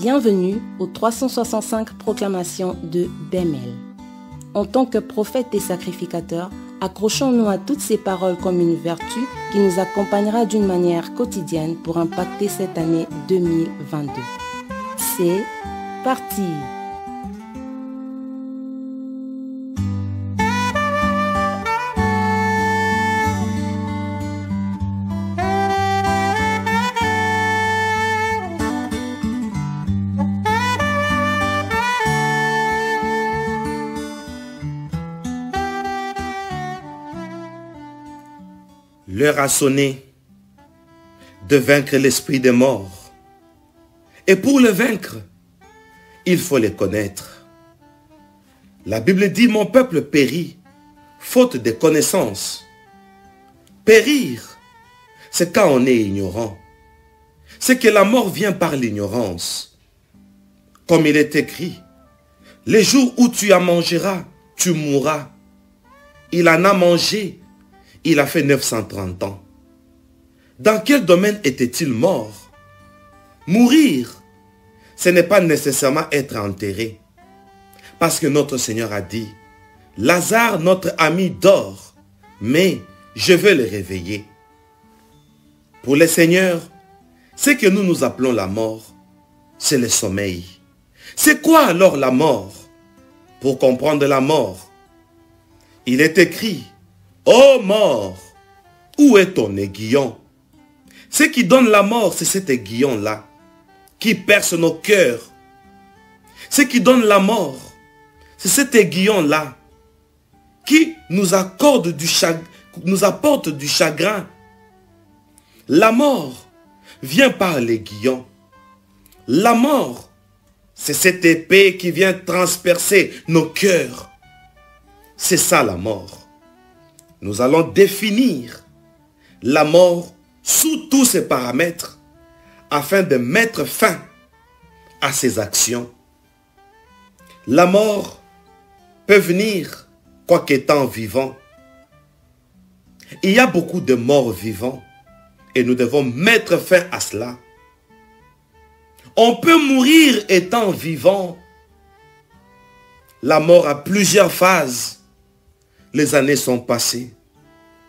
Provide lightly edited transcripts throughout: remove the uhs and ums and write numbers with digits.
Bienvenue aux 365 proclamations de Bémel. En tant que prophète et sacrificateur, accrochons-nous à toutes ces paroles comme une vertu qui nous accompagnera d'une manière quotidienne pour impacter cette année 2022. C'est parti! L'heure a sonné de vaincre l'esprit des morts. Et pour le vaincre, il faut les connaître. La Bible dit, mon peuple périt, faute de connaissances. Périr, c'est quand on est ignorant. C'est que la mort vient par l'ignorance. Comme il est écrit, les jours où tu en mangeras, tu mourras. Il en a mangé. Il a fait 930 ans. Dans quel domaine était-il mort? Mourir, ce n'est pas nécessairement être enterré. Parce que notre Seigneur a dit, Lazare, notre ami, dort, mais je vais le réveiller. Pour les seigneurs, ce que nous appelons la mort, c'est le sommeil. C'est quoi alors la mort? Pour comprendre la mort, il est écrit, ô mort, où est ton aiguillon? Ce qui donne la mort, c'est cet aiguillon-là, qui perce nos cœurs. Ce qui donne la mort, c'est cet aiguillon-là, qui nous apporte du chagrin. La mort vient par l'aiguillon. La mort, c'est cette épée qui vient transpercer nos cœurs. C'est ça la mort. Nous allons définir la mort sous tous ses paramètres afin de mettre fin à ses actions. La mort peut venir quoiqu'étant vivant. Il y a beaucoup de morts vivants et nous devons mettre fin à cela. On peut mourir étant vivant. La mort a plusieurs phases. Les années sont passées,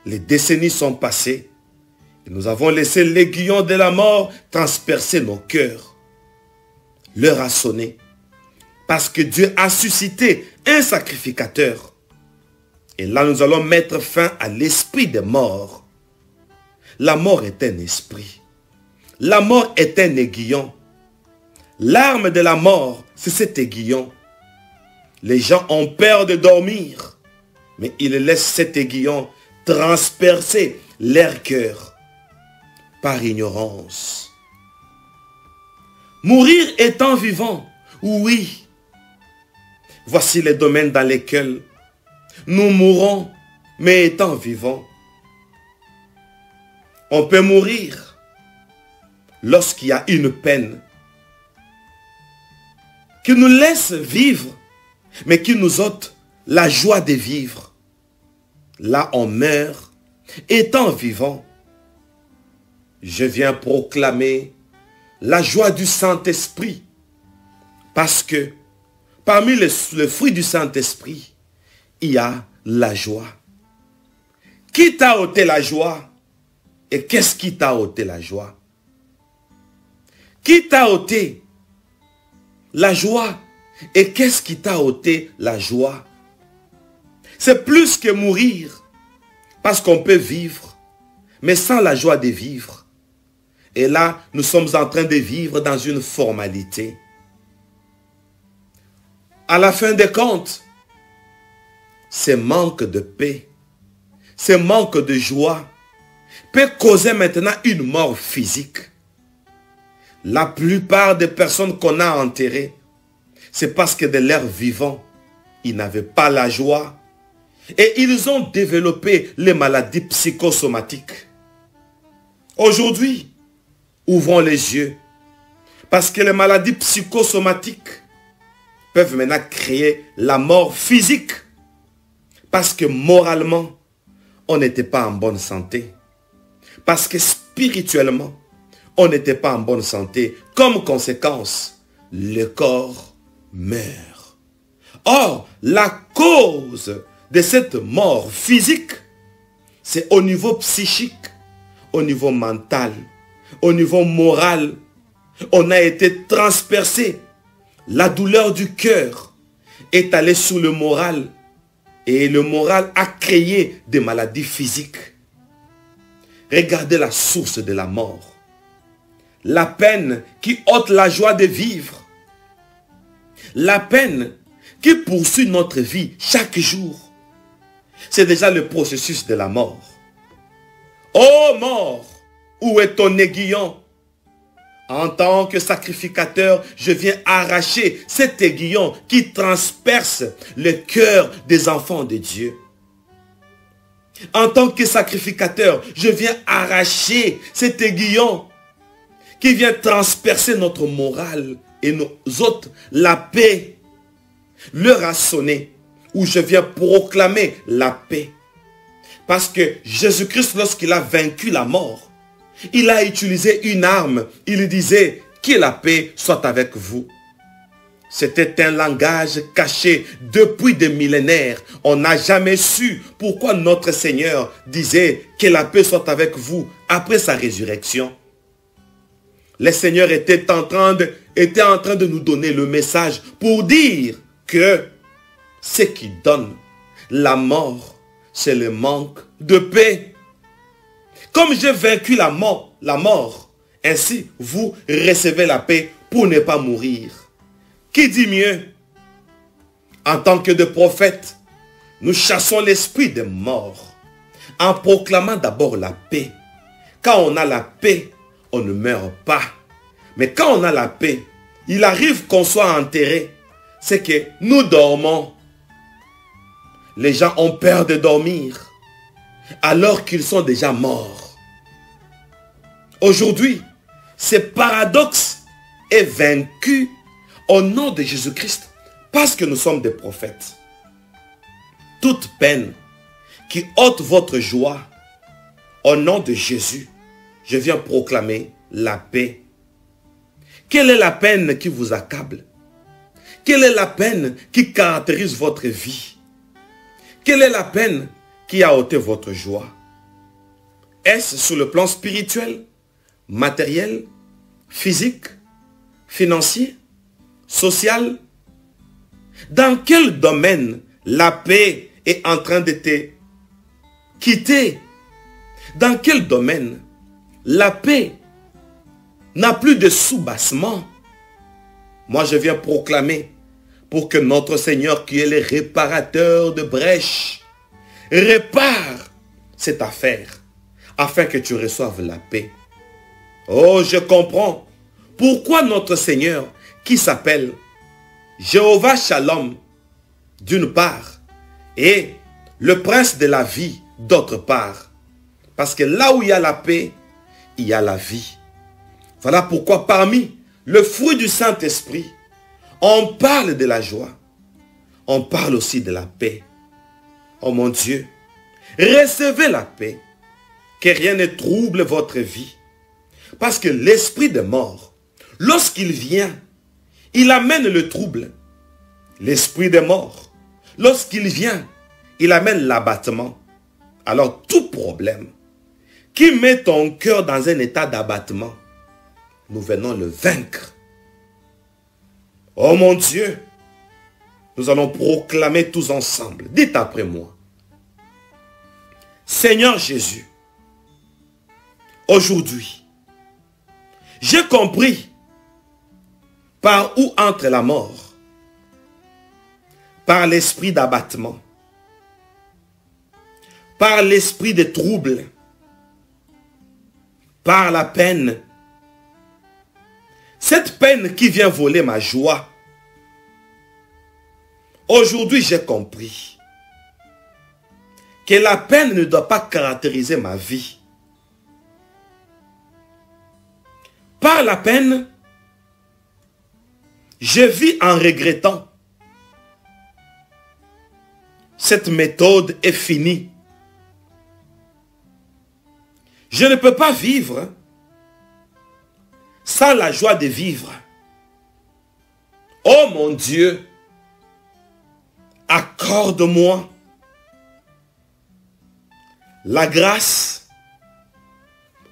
les décennies sont passées, et nous avons laissé l'aiguillon de la mort transpercer nos cœurs. L'heure a sonné, parce que Dieu a suscité un sacrificateur. Et là, nous allons mettre fin à l'esprit des morts. La mort est un esprit. La mort est un aiguillon. L'arme de la mort, c'est cet aiguillon. Les gens ont peur de dormir. Mais il laisse cet aiguillon transpercer leur cœur par ignorance. Mourir étant vivant, oui. Voici les domaines dans lesquels nous mourons, mais étant vivants. On peut mourir lorsqu'il y a une peine qui nous laisse vivre, mais qui nous ôte la joie de vivre. Là, on meurt, étant vivant. Je viens proclamer la joie du Saint-Esprit. Parce que parmi les fruits du Saint-Esprit, il y a la joie. Qui t'a ôté la joie? Et qu'est-ce qui t'a ôté la joie? Qui t'a ôté la joie? Et qu'est-ce qui t'a ôté la joie? C'est plus que mourir, parce qu'on peut vivre, mais sans la joie de vivre. Et là, nous sommes en train de vivre dans une formalité. À la fin des comptes, ce manque de paix, ce manque de joie peut causer maintenant une mort physique. La plupart des personnes qu'on a enterrées, c'est parce que de leur vivant, ils n'avaient pas la joie. Et ils ont développé les maladies psychosomatiques. Aujourd'hui, ouvrons les yeux. Parce que les maladies psychosomatiques peuvent maintenant créer la mort physique. Parce que moralement, on n'était pas en bonne santé. Parce que spirituellement, on n'était pas en bonne santé. Comme conséquence, le corps meurt. Or, la cause de cette mort physique, c'est au niveau psychique, au niveau mental, au niveau moral. On a été transpercé. La douleur du cœur est allée sur le moral. Et le moral a créé des maladies physiques. Regardez la source de la mort. La peine qui ôte la joie de vivre. La peine qui poursuit notre vie chaque jour. C'est déjà le processus de la mort. Ô mort, où est ton aiguillon? En tant que sacrificateur, je viens arracher cet aiguillon qui transperce le cœur des enfants de Dieu. En tant que sacrificateur, je viens arracher cet aiguillon qui vient transpercer notre morale et nos autres, la paix. L'heure a sonné où je viens proclamer la paix. Parce que Jésus-Christ, lorsqu'il a vaincu la mort, il a utilisé une arme. Il disait que la paix soit avec vous. C'était un langage caché depuis des millénaires. On n'a jamais su pourquoi notre Seigneur disait que la paix soit avec vous après sa résurrection. Le Seigneur était en train de nous donner le message pour dire que ce qui donne la mort, c'est le manque de paix. Comme j'ai vaincu la mort, ainsi vous recevez la paix pour ne pas mourir. Qui dit mieux? En tant que de prophètes, nous chassons l'esprit des morts en proclamant d'abord la paix. Quand on a la paix, on ne meurt pas. Mais quand on a la paix, il arrive qu'on soit enterré. C'est que nous dormons. Les gens ont peur de dormir alors qu'ils sont déjà morts. Aujourd'hui, ce paradoxe est vaincu au nom de Jésus-Christ parce que nous sommes des prophètes. Toute peine qui ôte votre joie, au nom de Jésus, je viens proclamer la paix. Quelle est la peine qui vous accable? Quelle est la peine qui caractérise votre vie? Quelle est la peine qui a ôté votre joie? Est-ce sur le plan spirituel, matériel, physique, financier, social? Dans quel domaine la paix est en train de te quitter? Dans quel domaine la paix n'a plus de soubassement? Moi, je viens proclamer pour que notre Seigneur, qui est le réparateur de brèches, répare cette affaire afin que tu reçoives la paix. Oh, je comprends pourquoi notre Seigneur, qui s'appelle Jéhovah Shalom, d'une part, et le prince de la vie, d'autre part. Parce que là où il y a la paix, il y a la vie. Voilà pourquoi parmi le fruit du Saint-Esprit, on parle de la joie. On parle aussi de la paix. Oh mon Dieu, recevez la paix. Que rien ne trouble votre vie. Parce que l'esprit de mort, lorsqu'il vient, il amène le trouble. L'esprit de mort, lorsqu'il vient, il amène l'abattement. Alors tout problème qui met ton cœur dans un état d'abattement, nous venons le vaincre. Oh mon Dieu, nous allons proclamer tous ensemble. Dites après moi. Seigneur Jésus, aujourd'hui, j'ai compris par où entre la mort, par l'esprit d'abattement, par l'esprit de trouble, par la peine. Cette peine qui vient voler ma joie. Aujourd'hui, j'ai compris que la peine ne doit pas caractériser ma vie. Par la peine, je vis en regrettant. Cette méthode est finie. Je ne peux pas vivre sans la joie de vivre. mon Dieu, accorde-moi la grâce,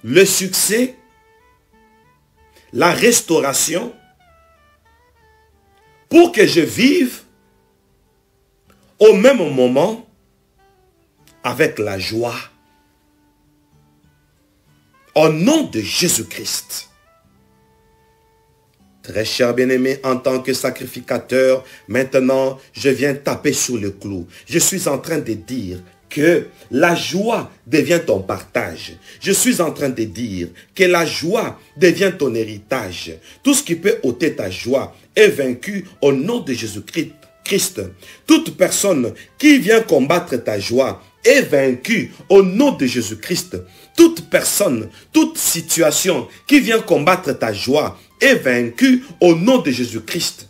le succès, la restauration, pour que je vive au même moment avec la joie. Au nom de Jésus-Christ. Très cher bien-aimé, en tant que sacrificateur, maintenant, je viens taper sur le clou. Je suis en train de dire que la joie devient ton partage. Je suis en train de dire que la joie devient ton héritage. Tout ce qui peut ôter ta joie est vaincu au nom de Jésus-Christ. Toute personne qui vient combattre ta joie est vaincue au nom de Jésus-Christ. Toute personne, toute situation qui vient combattre ta joie est vaincue au nom de Jésus-Christ.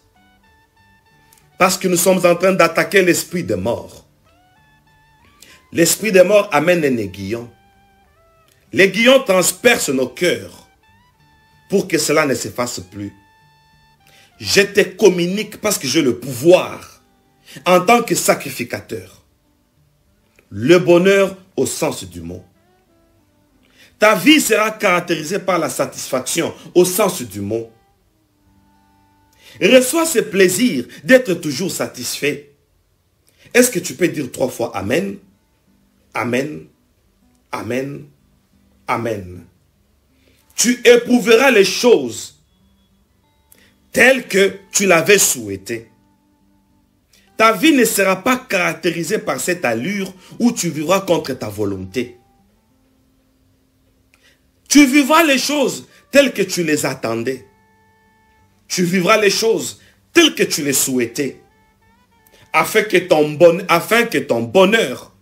Parce que nous sommes en train d'attaquer l'esprit de mort. L'esprit de mort amène un aiguillon. L'aiguillon transperce nos cœurs pour que cela ne s'efface plus. Je te communique parce que j'ai le pouvoir en tant que sacrificateur. Le bonheur au sens du mot. Ta vie sera caractérisée par la satisfaction au sens du mot. Reçois ce plaisir d'être toujours satisfait. Est-ce que tu peux dire 3 fois Amen? Amen, Amen, Amen. Tu éprouveras les choses telles que tu l'avais souhaité. Ta vie ne sera pas caractérisée par cette allure où tu vivras contre ta volonté. Tu vivras les choses telles que tu les attendais. Tu vivras les choses telles que tu les souhaitais. Afin que ton bonheur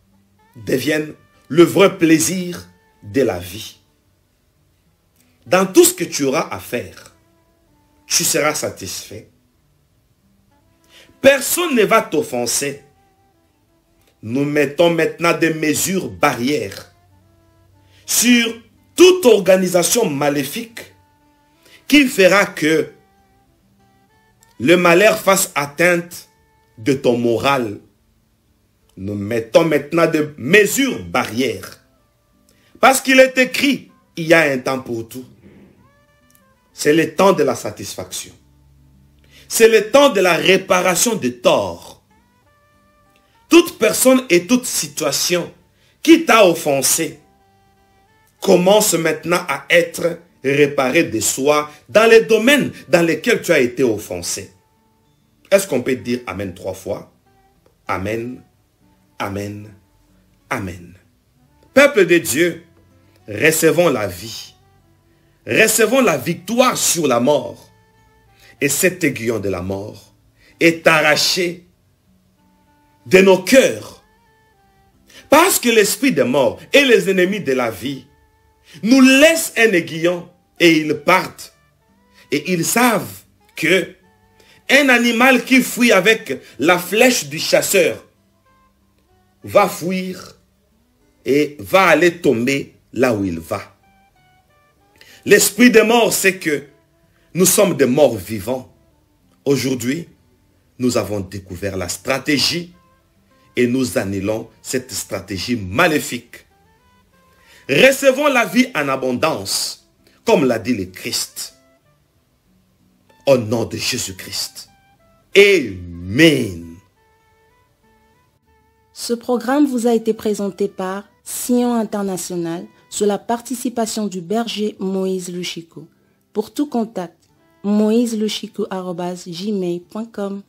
devienne le vrai plaisir de la vie. Dans tout ce que tu auras à faire, tu seras satisfait. Personne ne va t'offenser. Nous mettons maintenant des mesures barrières sur toute organisation maléfique qui fera que le malheur fasse atteinte de ton moral. Nous mettons maintenant des mesures barrières. Parce qu'il est écrit, il y a un temps pour tout. C'est le temps de la satisfaction. C'est le temps de la réparation des torts. Toute personne et toute situation qui t'a offensé commence maintenant à être réparée de soi dans les domaines dans lesquels tu as été offensé. Est-ce qu'on peut dire Amen 3 fois? Amen, Amen, Amen. Peuple de Dieu, recevons la vie. Recevons la victoire sur la mort. Et cet aiguillon de la mort est arraché de nos cœurs. Parce que l'esprit de mort et les ennemis de la vie nous laissent un aiguillon et ils partent. Et ils savent que un animal qui fuit avec la flèche du chasseur va fuir et va aller tomber là où il va. L'esprit de mort, c'est que nous sommes des morts vivants. Aujourd'hui, nous avons découvert la stratégie et nous annulons cette stratégie maléfique. Recevons la vie en abondance, comme l'a dit le Christ. Au nom de Jésus-Christ. Amen. Ce programme vous a été présenté par Sion International sous la participation du berger Moïse Luchico. Pour tout contact, moiseluchico@gmail.com.